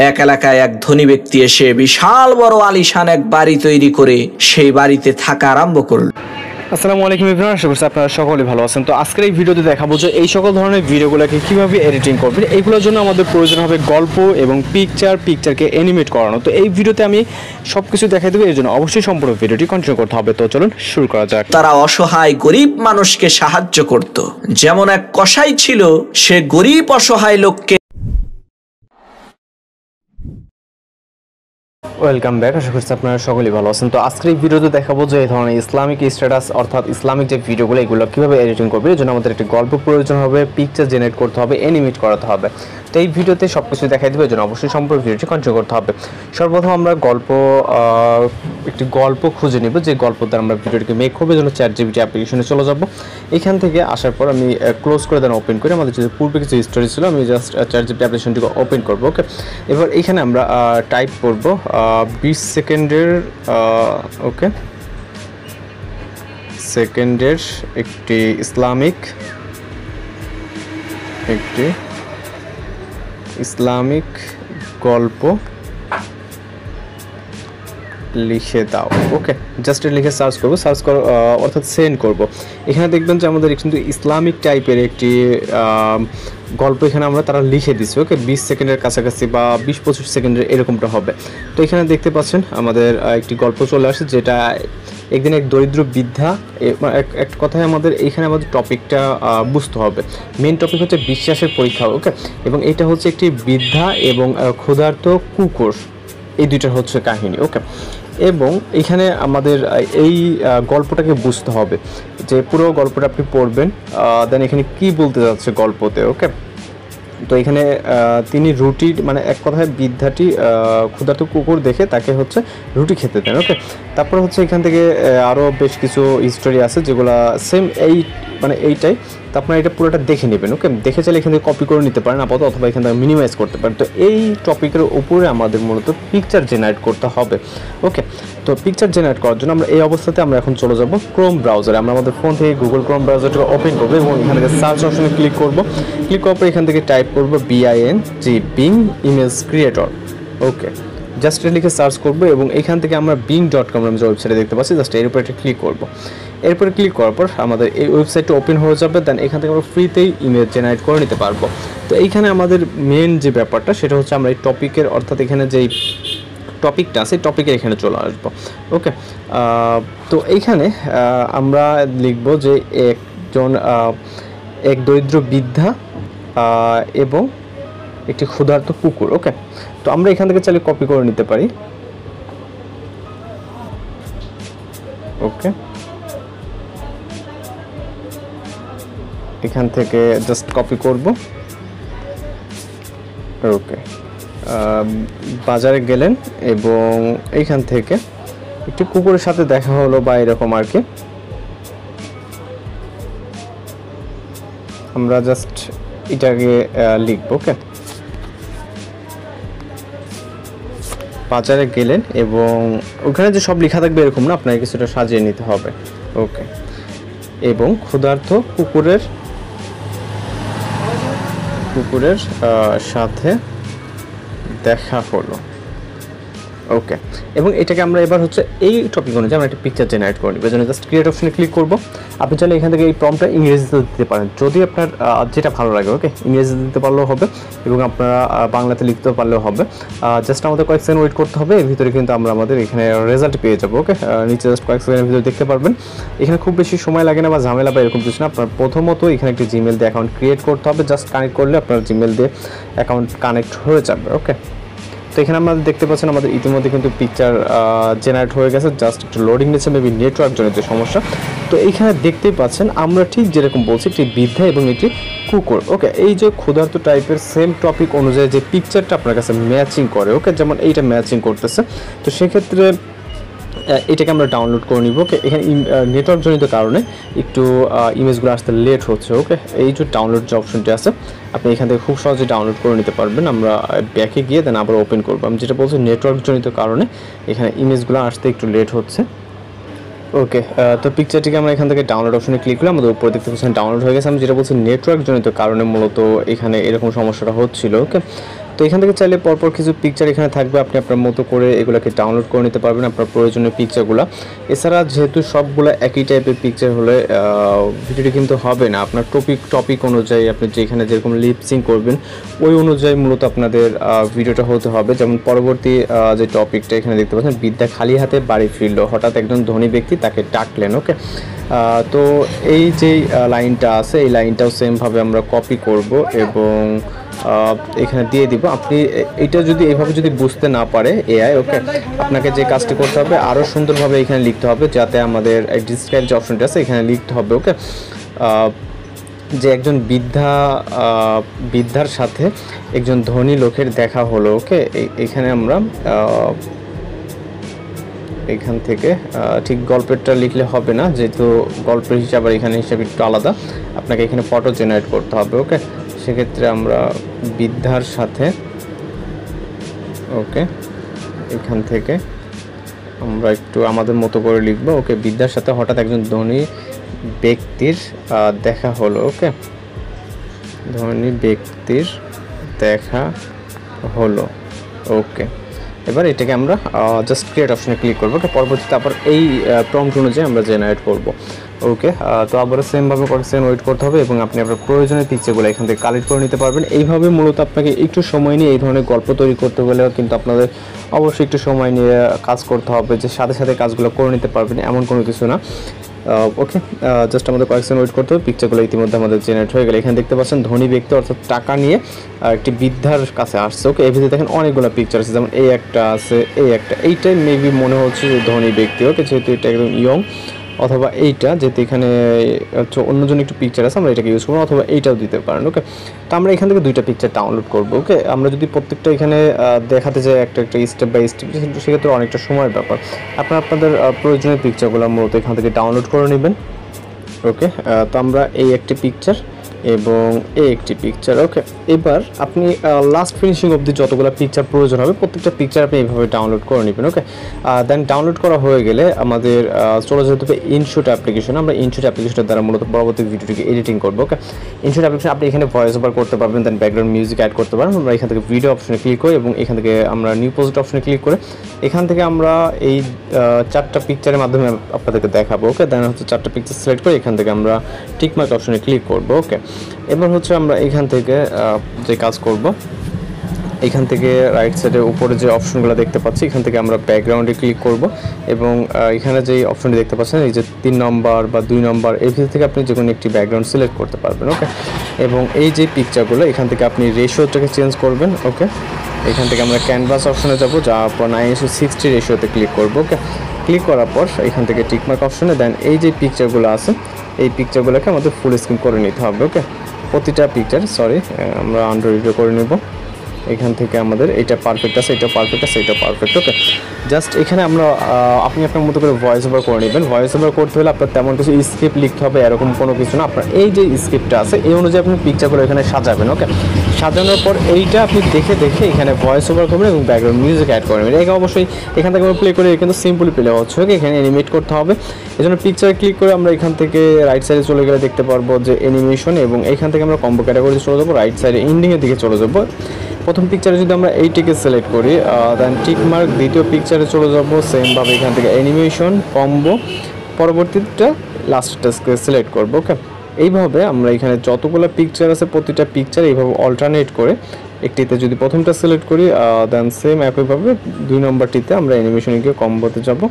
এক এলাকায় এক ধনী ব্যক্তি এসে বিশাল বড় আলিশান এক বাড়ি তৈরি করে সেই বাড়িতে থাকা আরম্ভ করল। আসসালামু আলাইকুম এভরিওয়ান, আশা করছি আপনারা সকলে ভালো আছেন। তো আজকের এই ভিডিওতে দেখাবো যে এই সকল ধরনের ভিডিওগুলোকে কীভাবে এডিটিং করবেন। এইগুলোর জন্য আমাদের প্রয়োজন হবে গল্প এবং পিকচারকে অ্যানিমেট করানো। তো এই ভিডিওতে আমি সব কিছু দেখাই দেবো, এর জন্য অবশ্যই সম্পূর্ণ ভিডিওটি কন্টিনিউ করতে হবে। তো চলুন শুরু করা যাক। তারা অসহায় গরিব মানুষকে সাহায্য করত। যেমন এক কসাই ছিল, সে গরিব অসহায় লোককে। ওয়েলকাম ব্যাক, আশা করছি আপনারা সকলেই ভালো আছেন। তো আজকের এই ভিডিওতে দেখাবো যে এই ধরনের ইসলামিক স্ট্যাটাস অর্থাৎ ইসলামিক যে ভিডিওগুলো এগুলো কীভাবে এডিটিং করবে। এর জন্য আমাদের একটি গল্প প্রয়োজন হবে, পিকচার জেনারেট করতে হবে, অ্যানিমেট করাতে হবে। তো এই ভিডিওতে সব কিছু দেখাই দেবে, এর জন্য অবশ্যই সম্পূর্ণ ভিডিওটি কন্টিনিউ করতে হবে। সর্বপ্রথম আমরা একটি গল্প খুঁজে নেব, যে গল্প দ্বারা আমরা ভিডিওটিকে মেক করবো। জন্য ChatGPT অ্যাপ্লিকেশনে চলে যাব। এখান থেকে আসার পর আমি ক্লোজ করে দেন ওপেন করে আমাদের যে পূর্বে কিছু স্টোরি ছিল আমি জাস্ট ChatGPT অ্যাপ্লিকেশনটিকে ওপেন করবো। ওকে, এবার এখানে আমরা টাইপ করব 20 সেকেন্ডের সেকেন্ডের একটি ইসলামিক গল্প লিখে দাও। ওকে, জাস্ট লিখে সার্চ করবো, অর্থাৎ সেন্ড করব। এখানে দেখবেন যে আমাদের কিন্তু ইসলামিক টাইপের একটি গল্প এখানে তারা লিখে দিচ্ছে। ওকে, 20 সেকেন্ডের কাছাকাছি বা 20-25 সেকেন্ডের এরকমটা হবে। তো এখানে দেখতে পাচ্ছেন আমাদের একটি গল্প চলে আসে, যেটা একদিন এক দরিদ্র বৃদ্ধা। এক কথায় আমাদের টপিকটা বুঝতে হবে। মেন টপিক হচ্ছে বিশ্বাসের পরীক্ষা। ওকে, এবং এটা হচ্ছে একটি বৃদ্ধা এবং ক্ষুধার্ত কুকুর, এই দুইটার হচ্ছে কাহিনী। ওকে, এবং এখানে আমাদের এই গল্পটাকে বুঝতে হবে, যে পুরো গল্পটা আপনি পড়বেন, দেন এখানে কি বলতে যাচ্ছে গল্পতে। ওকে, তো এখানে তিনি রুটি, এক কথায় বৃদ্ধাটি ক্ষুধার্ত কুকুর দেখে তাকে হচ্ছে রুটি খেতে দেন। ওকে, তারপর হচ্ছে এখান থেকে আরও বেশ কিছু হিস্টোরি আছে যেগুলো সেম এইটাই। তো আপনারা এটা পুরোটা দেখে নেবেন। ওকে, দেখে চাইলে এখান থেকে কপি করে নিতে পারেন আপাতত, অথবা এখান থেকে মিনিমাইজ করতে পারেন। তো এই টপিকের উপরে আমাদের মূলত পিকচার জেনারেট করতে হবে। ওকে, তো পিকচার জেনারেট করার জন্য আমরা এই অবস্থাতে আমরা এখন চলে যাব ক্রোম ব্রাউজারে। আমরা আমাদের ফোন থেকে গুগল ক্রোম ব্রাউজারটাকে ওপেন করবো এবং এখান থেকে সার্চ অপশনে ক্লিক করবো। ক্লিক করার পর এখান থেকে টাইপ করবো BING ইমেজ ক্রিয়েটর। ওকে, জাস্ট লিখে সার্চ করবো এবং এখান থেকে আমরা bing.com যে ওয়েবসাইটে দেখতে পাচ্ছি, জাস্ট এর উপরে ক্লিক করবো। এরপরে ক্লিক করার পর আমাদের এই ওয়েবসাইটটা ওপেন হয়ে যাবে। দেন এখান থেকে আমরা ফ্রিতেই ইমেজ জেনারেট করে নিতে পারবো। তো এইখানে আমাদের মেন যে ব্যাপারটা সেটা হচ্ছে আমরা এই টপিকের, অর্থাৎ এখানে যেই টপিকটা আছে টপিকের এখানে চলে আসবো। ওকে, তো এইখানে আমরা লিখব যে এক দরিদ্র বৃদ্ধা এবং একটি ক্ষুধার্ত কুকুর। ওকে, তো আমরা এখান থেকে চাইলে কপি করে নিতে পারি। ওকে, এখান থেকে জাস্ট কপি করব। ওকে, বাজারে গেলেন এবং এইখান থেকে একটি কুকুরের সাথে দেখা হলো বা এরকম আর কি। আমরা জাস্ট এটাকে লিখব। ওকে, বাজারে গেলেন এবং ওখানে যে সব লেখা থাকবে এরকম না, আপনাকে কিছুটা সাজিয়ে নিতে হবে। ওকে, এবং ক্ষুধার্ত কুকুরের সাথে দেখা হলো। ওকে, এবং এটাকে আমরা এবার হচ্ছে এই টপিক অনুযায়ী আমরা একটা পিকচার জেনারেট করে নিব। জন্য জাস্ট ক্রিয়েট অপশনে ক্লিক করব। আপনি চাইলে এখান থেকে এই প্রম্পটটা ইংরেজিতে দিতে পারেন, যদি আপনার যেটা ভালো লাগে। ওকে, ইংরেজিতে দিতে পারলেও হবে এবং আপনারা বাংলাতে লিখতে পারলেও হবে। জাস্ট আমাদের কয়েক সেকেন্ড ওয়েট করতে হবে। এর ভিতরে কিন্তু আমাদের এখানে রেজাল্ট পেয়ে যাবো। ওকে, নিচে জাস্ট কয়েক সেকেন্ডের ভিতরে দেখতে পারবেন। এখানে খুব বেশি সময় লাগে না বা ঝামেলা বা এরকম কিছু না। আপনার প্রথমত এখানে একটি জিমেল দিয়ে অ্যাকাউন্ট ক্রিয়েট করতে হবে। জাস্ট কানেক্ট করলে আপনার জিমেল দিয়ে অ্যাকাউন্ট কানেক্ট হয়ে যাবে। ওকে, তো এখানে আমাদের দেখতে পাচ্ছেন আমাদের ইতিমধ্যে কিন্তু পিকচার জেনারেট হয়ে গেছে। জাস্ট একটু লোডিং নিচ্ছে, মেবি নেটওয়ার্ক জনিত সমস্যা। তো এইখানে দেখতেই পাচ্ছেন আমরা ঠিক যেরকম বলছি, একটি বৃদ্ধা এবং একটি কুকুর। ওকে, এই যে ক্ষুধার্ত টাইপের সেম টপিক অনুযায়ী যে পিকচারটা আপনার কাছে ম্যাচিং করে। ওকে, যেমন এইটা ম্যাচিং করতেছে, তো সেক্ষেত্রে এটাকে আমরা ডাউনলোড করে নিব। ওকে, এখানে নেটওয়ার্ক জনিত কারণে একটু ইমেজগুলো আসতে লেট হচ্ছে। ওকে, এই যে ডাউনলোড যে অপশনটি আছে আপনি এখান থেকে খুব সহজে ডাউনলোড করে নিতে পারবেন। আমরা ব্যাকে গিয়ে দেন আবার ওপেন করবো। আমি যেটা বলছি নেটওয়ার্ক জনিত কারণে এখানে ইমেজগুলো আসতে একটু লেট হচ্ছে। ওকে, তো পিকচারটিকে আমরা এখান থেকে ডাউনলোড অপশনে ক্লিক করলে আমাদের উপরে দেখতে পাচ্ছেন ডাউনলোড হয়ে গেছে। আমি যেটা বলছি নেটওয়ার্ক জনিত কারণে মূলত এখানে এরকম সমস্যাটা হচ্ছিল। ওকে, তো এখান থেকে চাইলে পরপর কিছু পিকচার এখানে থাকবে, আপনি আপনার মতো করে এগুলোকে ডাউনলোড করে নিতে পারবেন আপনার প্রয়োজনীয় পিকচারগুলো। এছাড়া যেহেতু সবগুলো একই টাইপের পিকচার হলে ভিডিওটি কিন্তু হবে না, আপনার টপিক অনুযায়ী আপনি যেখানে যেরকম লিপসিং করবেন ওই অনুযায়ী মূলত আপনাদের ভিডিওটা হতে হবে। যেমন পরবর্তী যে টপিকটা এখানে দেখতে পাচ্ছেন, বিদ্যা খালি হাতে বাড়ি ফিরল, হঠাৎ একজন ধনী ব্যক্তি তাকে ডাকলেন। ওকে, তো এই যে লাইনটা আছে এই লাইনটাও সেমভাবে আমরা কপি করব এবং এখানে দিয়ে দিব। আপনি এটা যদি এইভাবে যদি বুঝতে না পারে এআই, ওকে, আপনাকে যে কাজটি করতে হবে আরও সুন্দরভাবে এখানে লিখতে হবে, যাতে আমাদের ডিসক্রাইব যে অপশনটা আছে এখানে লিখতে হবে। ওকে, যে একজন বৃদ্ধার সাথে একজন ধনী লোকের দেখা হলো। ওকে, এখানে আমরা এখান থেকে ঠিক গল্পেরটা লিখলে হবে না, যেহেতু গল্পের হিসাব আর এখানে হিসাব একটু আলাদা, আপনাকে এখানে ফটো জেনারেট করতে হবে। ওকে, সেক্ষেত্রে আমরা বৃদ্ধার সাথে, ওকে, এখান থেকে আমরা একটু আমাদের মতো করে লিখবো। ওকে, বৃদ্ধার সাথে হঠাৎ একজন ধনী ব্যক্তির দেখা হলো। ওকে, ধনী ব্যক্তির দেখা হলো। ওকে, এবার এটাকে আমরা জাস্ট ক্রিয়েট অপশনে ক্লিক করবো। ওকে, পরবর্তীতে আবার এই প্রম্পট অনুযায়ী আমরা জেনারেট করবো। ওকে, তো আবার সেমভাবে কয়েকদিন ওয়েট করতে হবে এবং আপনি আপনার প্রয়োজনীয় পিকচারগুলো এখান থেকে কালেক্ট করে নিতে পারবেন। এইভাবে মূলত আপনাকে একটু সময় নিয়ে এই ধরনের গল্প তৈরি করতে হলেও কিন্তু আপনাদের অবশ্যই একটু সময় নিয়ে কাজ করতে হবে, যে সাথে সাথে কাজগুলো করে নিতে পারবেন এমন কোনো কিছু না। ওকে, জাস্ট আমাদের কয়েকদিন ওয়েট করতে হবে। পিকচারগুলো ইতিমধ্যে আমাদের জেনারেট হয়ে গেলে এখানে দেখতে পাচ্ছেন ধনী ব্যক্তি অর্থাৎ টাকা নিয়ে একটি বৃদ্ধার কাছে আসছে। ওকে, এই ভিডিওতে দেখেন অনেকগুলো পিকচার আছে, যেমন এই একটা আছে, এইটাই মেবি মনে হচ্ছে যে ধনী ব্যক্তি। ওকে, যেহেতু এটা একদম ইয়ং, অথবা এইটা যেহেতু এখানে অন্যজন একটু পিকচার আছে আমরা এটাকে ইউজ করবো, অথবা এইটাও দিতে পারেন। ওকে, তো আমরা এখান থেকে দুইটা পিকচার ডাউনলোড করবো। ওকে, আমরা যদি প্রত্যেকটা এখানে দেখাতে যাই একটা স্টেপ বাই স্টেপ, সেক্ষেত্রে অনেকটা সময়ের ব্যাপার। আপনাদের প্রয়োজনীয় পিকচারগুলো মূলত এখান থেকে ডাউনলোড করে নেবেন। ওকে, তো আমরা এই একটি পিকচার এবং এই একটি পিকচার। ওকে, এবার আপনি লাস্ট ফিনিশিং অবধি যতগুলো পিকচার প্রয়োজন হবে প্রত্যেকটা পিকচার আপনি এইভাবে ডাউনলোড করে নেবেন। ওকে, দেন ডাউনলোড করা হয়ে গেলে আমাদের চলে যেতে হবে ইনশুট অ্যাপ্লিকেশন। আমরা ইনশুট অ্যাপ্লিকেশনের দ্বারা মূলত পরবর্তী ভিডিওটিকে এডিটিং করবো। ওকে, ইনশুট অ্যাপ্লিকেশন আপনি এখানে ভয়েস ওভার করতে পারবেন, দেন ব্যাকগ্রাউন্ড মিউজিক অ্যাড করতে পারবেন। আমরা এখান থেকে ভিডিও অপশনে ক্লিক করি এবং এখান থেকে আমরা নিউ প্রজেক্ট অপশনে ক্লিক করে এখান থেকে আমরা এই 4টা পিকচারের মাধ্যমে আপনাদেরকে দেখাবো। ওকে, দেন হচ্ছে 4টা পিকচার সিলেক্ট করে এখান থেকে আমরা টিকমার্ক অপশনে ক্লিক করবো। ওকে, এবার হচ্ছে আমরা এখান থেকে যে কাজ করব, এখান থেকে রাইট সাইডের উপরে যে অপশনগুলো দেখতে পাচ্ছি এখান থেকে আমরা ব্যাকগ্রাউন্ডে ক্লিক করব এবং এখানে যে অপশনটি দেখতে পাচ্ছেন এই যে 3 নম্বর বা 2 নম্বর, এই ভিতর থেকে আপনি যে কোনো একটি ব্যাকগ্রাউন্ড সিলেক্ট করতে পারবেন। ওকে, এবং এই যে পিকচারগুলো এখান থেকে আপনি রেশিওটাকে চেঞ্জ করবেন। ওকে, এখান থেকে আমরা ক্যানভাস অপশনে যাব, যাওয়ার পর 9:60 রেশিওতে ক্লিক করব। ওকে, ক্লিক করার পর এখান থেকে টিকমার্ক অপশনে দেন এই যে পিকচারগুলো আছে এই পিকচারগুলোকে আমাদের ফুল স্ক্রিন করে নিতে হবে। ওকে, প্রতিটা পিকচার আমরা আন্ডার রিভিউ করে নেব। এখান থেকে আমাদের এটা পারফেক্ট আছে, এটা পারফেক্ট আছে, এটা পারফেক্ট। ওকে, জাস্ট এখানে আমরা আপনি আপনার মতো করে ভয়েস ওভার করে নেবেন। ভয়েস ওভার করতে হলে আপনার তেমন কিছু স্ক্রিপ্ট লিখতে হবে এরকম কোনো কিছু না, আপনার এই যে স্ক্রিপ্টটা আছে এই অনুযায়ী আপনি পিকচারগুলো এখানে সাজাবেন। ওকে, সাজানোর পর এইটা আপনি দেখে এখানে ভয়েস ওভার করবেন এবং ব্যাকগ্রাউন্ড মিউজিক অ্যাড করবেন। এটা অবশ্যই এখান থেকে আমরা প্লে করে কিন্তু সিম্পলি প্লে হচ্ছে। ওকে, এখানে অ্যানিমেট করতে হবে, এই জন্য পিকচারে ক্লিক করে আমরা এখান থেকে রাইট সাইডে চলে গেলে দেখতে পারবো যে অ্যানিমেশন, এবং এখান থেকে আমরা কম্বো ক্যাটাগরিতে চলে যাবো, রাইট সাইডে এন্ডিংয়ের দিকে চলে যাবো। প্রথম পিকচারে যদি আমরা এইটিকে সিলেক্ট করি, দেন টিকমার্ক, দ্বিতীয় পিকচারে চলে যাবো সেমভাবে এখান থেকে অ্যানিমেশন, কম্বো, পরবর্তীটা লাস্টটাকে সিলেক্ট করবো। ওকে, এইভাবে আমরা এখানে যতগুলো পিকচার আছে প্রতিটা পিকচার এইভাবে অল্টারনেট করে একটিতে যদি প্রথমটা সিলেক্ট করি, দেন সেম একইভাবে 2 নম্বরটিতে আমরা অ্যানিমেশনকে কম্বোতে যাব,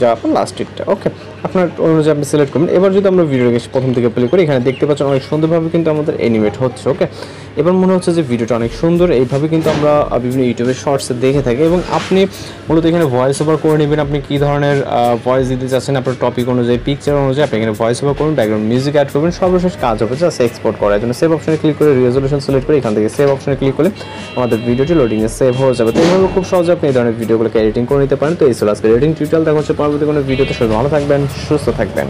যাওয়ার পর লাস্টেরটা। ওকে, আপনার অনুযায়ী আপনি সিলেক্ট করবেন। এবার যদি আমরা ভিডিওকে প্রথম থেকে প্লে করি, এখানে দেখতে পাচ্ছেন অনেক সুন্দরভাবে কিন্তু আমাদের অ্যানিমেট হচ্ছে। ওকে, এবার মনে হচ্ছে যে ভিডিওটা অনেক সুন্দর। এইভাবে কিন্তু আমরা বিভিন্ন ইউটিউবের শর্টসে দেখে থাকি, এবং আপনি মূলত এখানে ভয়েস ওভার করে নেবেন। আপনি কী ধরনের ভয়েস দিতে চাচ্ছেন আপনার টপিক অনুযায়ী, পিকচার অনুযায়ী আপনি এখানে ভয়েস ওভার করবেন, ব্যাকগ্রাউন্ড মিউজিক অ্যাড করবেন। সর্বশেষ কাজ হবে জাস্ট এক্সপোর্ট করার জন্য সেভ অপশনে ক্লিক করে রেজলিউশন সিলেক্ট করে এখান থেকে সেভ অপশনে ক্লিক করে আমাদের ভিডিওটি লোডিংয়ে সেভ হয়ে যাবে। তো এইভাবে খুব সহজে আপনি এই ধরনের ভিডিওগুলোকে এডিটিং করে নিতে পারেন। তো এই ছিল আজকে এডিটিং টিউটোরিয়াল। দেখা হচ্ছে পরবর্তী কোনো ভিডিওতে। সবাই ভালো থাকবেন, সুস্থ থাকবেন।